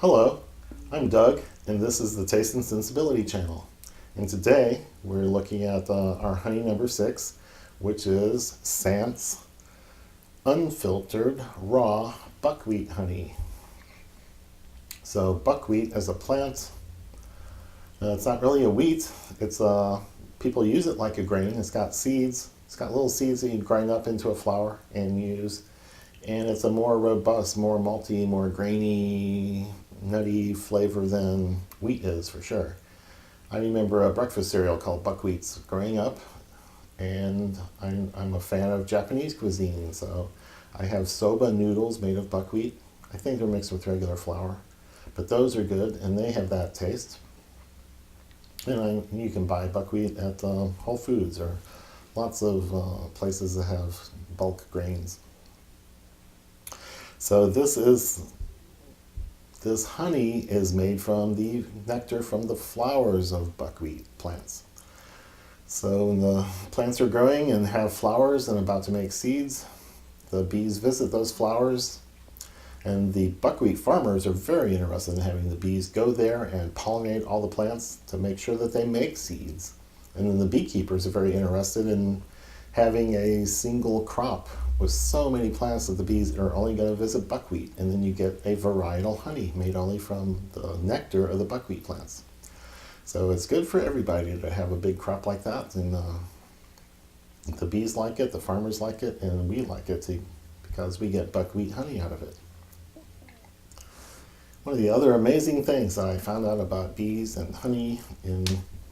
Hello, I'm Doug, and this is the Taste and Sensibility channel. And today we're looking at our honey number 6, which is Sandt's unfiltered raw buckwheat honey. So buckwheat as a plant, it's not really a wheat. It's people use it like a grain. It's got seeds. It's got little seeds that you grind up into a flour and use. And it's a more robust, more malty, more grainy, nutty flavor than wheat is for sure. I remember a breakfast cereal called Buckwheats growing up, and I'm a fan of Japanese cuisine, so I have soba noodles made of buckwheat. I think they're mixed with regular flour, but those are good, and they have that taste. And you can buy buckwheat at Whole Foods or lots of places that have bulk grains. So this honey is made from the nectar from the flowers of buckwheat plants. So when the plants are growing and have flowers and about to make seeds, the bees visit those flowers, and the buckwheat farmers are very interested in having the bees go there and pollinate all the plants to make sure that they make seeds. And then the beekeepers are very interested in having a single crop with so many plants that the bees are only going to visit buckwheat, and then you get a varietal honey made only from the nectar of the buckwheat plants. So it's good for everybody to have a big crop like that, and the bees like it, the farmers like it, and we like it too, because we get buckwheat honey out of it. One of the other amazing things that I found out about bees and honey in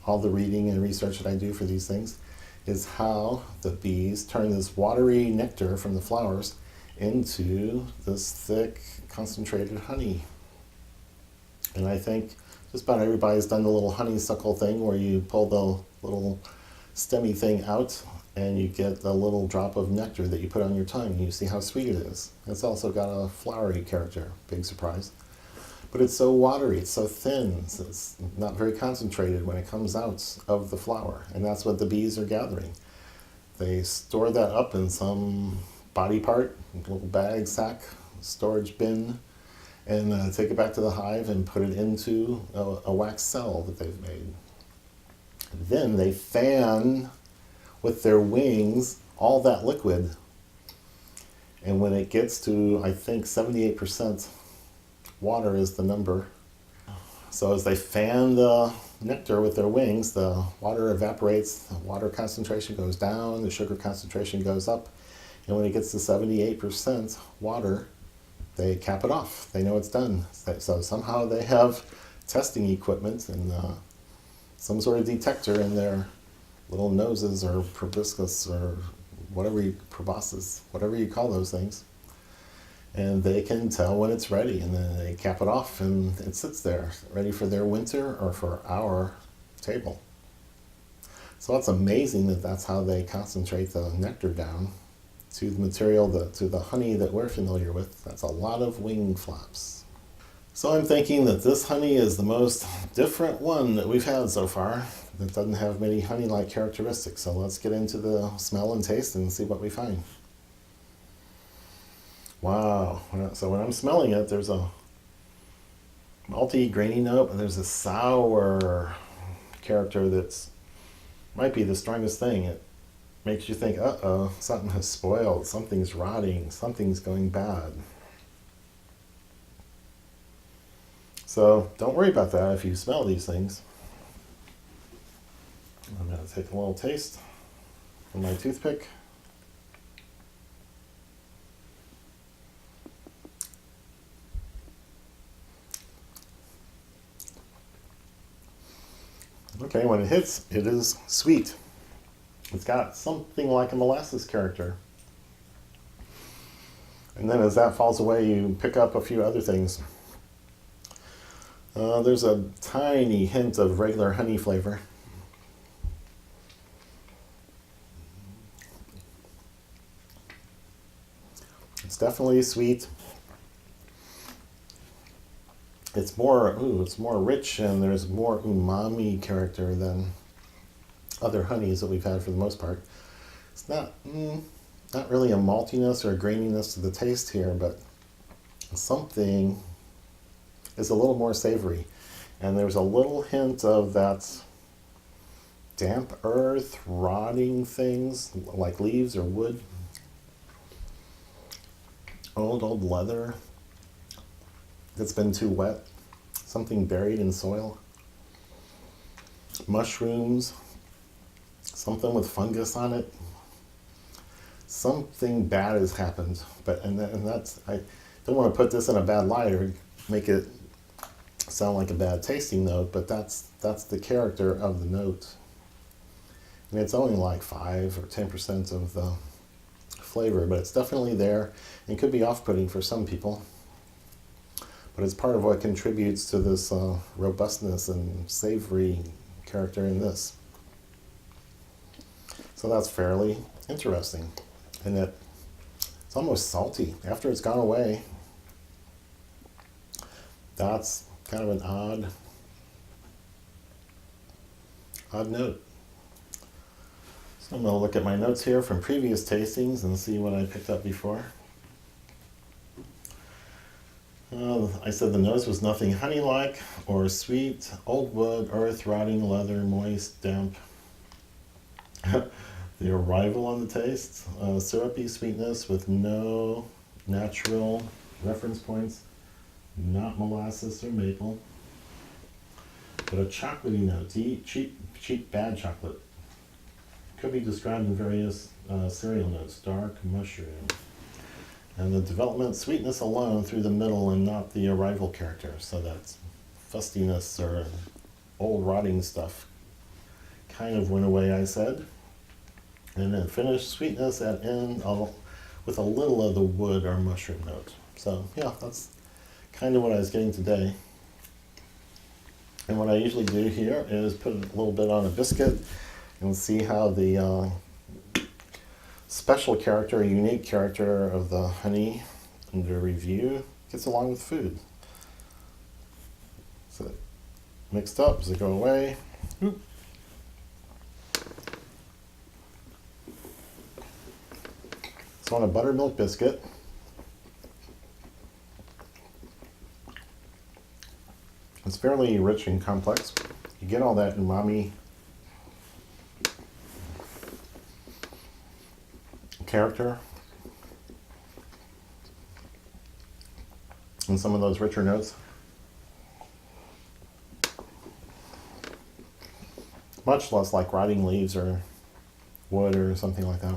all the reading and research that I do for these things is how the bees turn this watery nectar from the flowers into this thick, concentrated honey. And I think just about everybody's done the little honeysuckle thing where you pull the little stemmy thing out and you get a little drop of nectar that you put on your tongue and you see how sweet it is. It's also got a flowery character, big surprise. But it's so watery, it's so thin, so it's not very concentrated when it comes out of the flower. And that's what the bees are gathering. They store that up in some body part, little bag, sack, storage bin, and take it back to the hive and put it into a wax cell that they've made. Then they fan with their wings all that liquid. And when it gets to, I think, 78%, water is the number. So as they fan the nectar with their wings, the water evaporates, the water concentration goes down, the sugar concentration goes up, and when it gets to 78% water, they cap it off. They know it's done. So somehow they have testing equipment and some sort of detector in their little noses or proboscis or proboscis, whatever you call those things. And they can tell when it's ready, and then they cap it off and it sits there ready for their winter or for our table. So it's amazing that that's how they concentrate the nectar down to the material, to the honey that we're familiar with. That's a lot of wing flaps. So I'm thinking that this honey is the most different one that we've had so far. It doesn't have many honey-like characteristics. So let's get into the smell and taste and see what we find. Wow, so when I'm smelling it, there's a malty, grainy note, and there's a sour character that's might be the strongest thing. It makes you think, uh-oh, something has spoiled, something's rotting, something's going bad. So don't worry about that if you smell these things. I'm going to take a little taste from my toothpick. Okay, when it hits, it is sweet. It's got something like a molasses character. And then as that falls away, you pick up a few other things. There's a tiny hint of regular honey flavor. It's definitely sweet. It's more rich, and there's more umami character than other honeys that we've had for the most part. It's not really a maltiness or a graininess to the taste here, but something is a little more savory. And there's a little hint of that damp earth, rotting things like leaves or wood, old leather that's been too wet, something buried in soil, mushrooms, something with fungus on it. Something bad has happened, and that's, I don't want to put this in a bad light or make it sound like a bad tasting note, but that's the character of the note. And it's only like 5 or 10% of the flavor, but it's definitely there and could be off-putting for some people. But it's part of what contributes to this robustness and savory character in this. So that's fairly interesting. And it's almost salty. After it's gone away, that's kind of an odd note. So I'm going to look at my notes here from previous tastings and see what I picked up before. I said the nose was nothing honey-like or sweet, old wood, earth, rotting, leather, moist, damp. The arrival on the taste, syrupy sweetness with no natural reference points, not molasses or maple, but a chocolatey note, cheap bad chocolate. Could be described in various cereal notes, dark mushroom. And the development sweetness alone through the middle and not the arrival character. So that's fustiness or old rotting stuff kind of went away, I said. And then finished sweetness at end with a little of the wood or mushroom note. So yeah, that's kind of what I was getting today. And what I usually do here is put a little bit on a biscuit and see how the special character, unique character of the honey under review gets along with food. So mixed up, does it go away? Oop. So on a buttermilk biscuit, it's fairly rich and complex. You get all that umami character and some of those richer notes. Much less like rotting leaves or wood or something like that.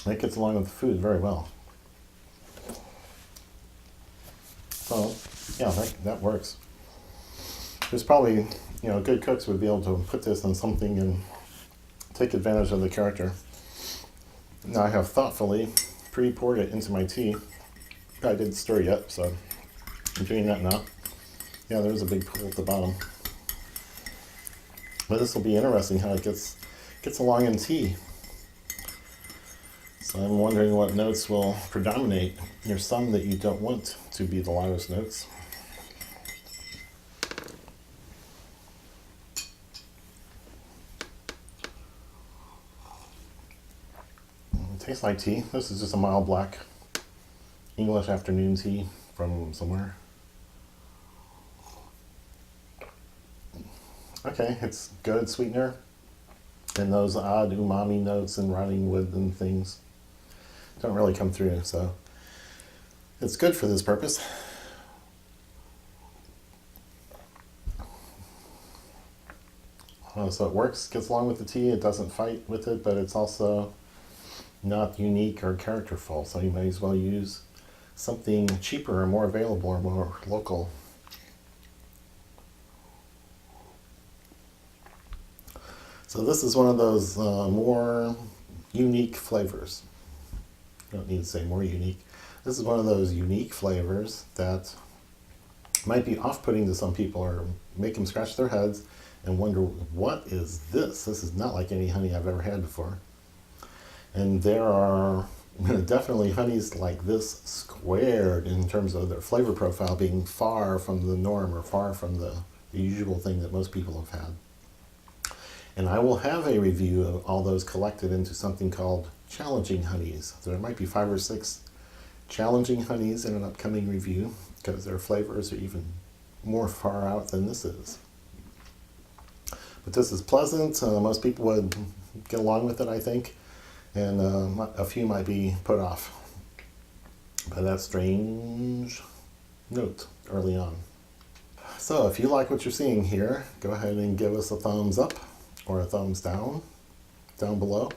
That gets along with the food very well. So, yeah, that works. There's probably, good cooks would be able to put this on something and take advantage of the character. Now I have thoughtfully pre-poured it into my tea. I didn't stir yet, so I'm doing that now. Yeah, there's a big pool at the bottom. But this will be interesting how it gets along in tea. So I'm wondering what notes will predominate. There's some that you don't want to be the loudest notes. It tastes like tea. This is just a mild black English afternoon tea from somewhere. Okay, it's good sweetener. And those odd umami notes and rotting wood and things don't really come through, so it's good for this purpose. So it works, gets along with the tea, it doesn't fight with it, but it's also not unique or characterful, so you might as well use something cheaper or more available or more local. So this is one of those more unique flavors. I don't need to say more unique. This is one of those unique flavors that might be off-putting to some people or make them scratch their heads and wonder, what is this? This is not like any honey I've ever had before. And there are definitely honeys like this squared in terms of their flavor profile being far from the norm or far from the usual thing that most people have had. And I will have a review of all those collected into something called challenging honeys. There might be 5 or 6 challenging honeys in an upcoming review because their flavors are even more far out than this is. But this is pleasant. Most people would get along with it, I think, and a few might be put off by that strange note early on. So if you like what you're seeing here, go ahead and give us a thumbs up or a thumbs down below.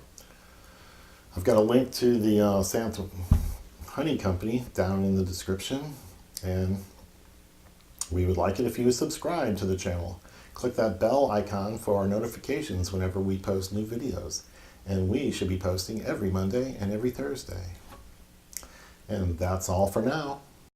I've got a link to the Sandt Honey Company down in the description, and we would like it if you would subscribe to the channel. Click that bell icon for notifications whenever we post new videos, and we should be posting every Monday and every Thursday. And that's all for now.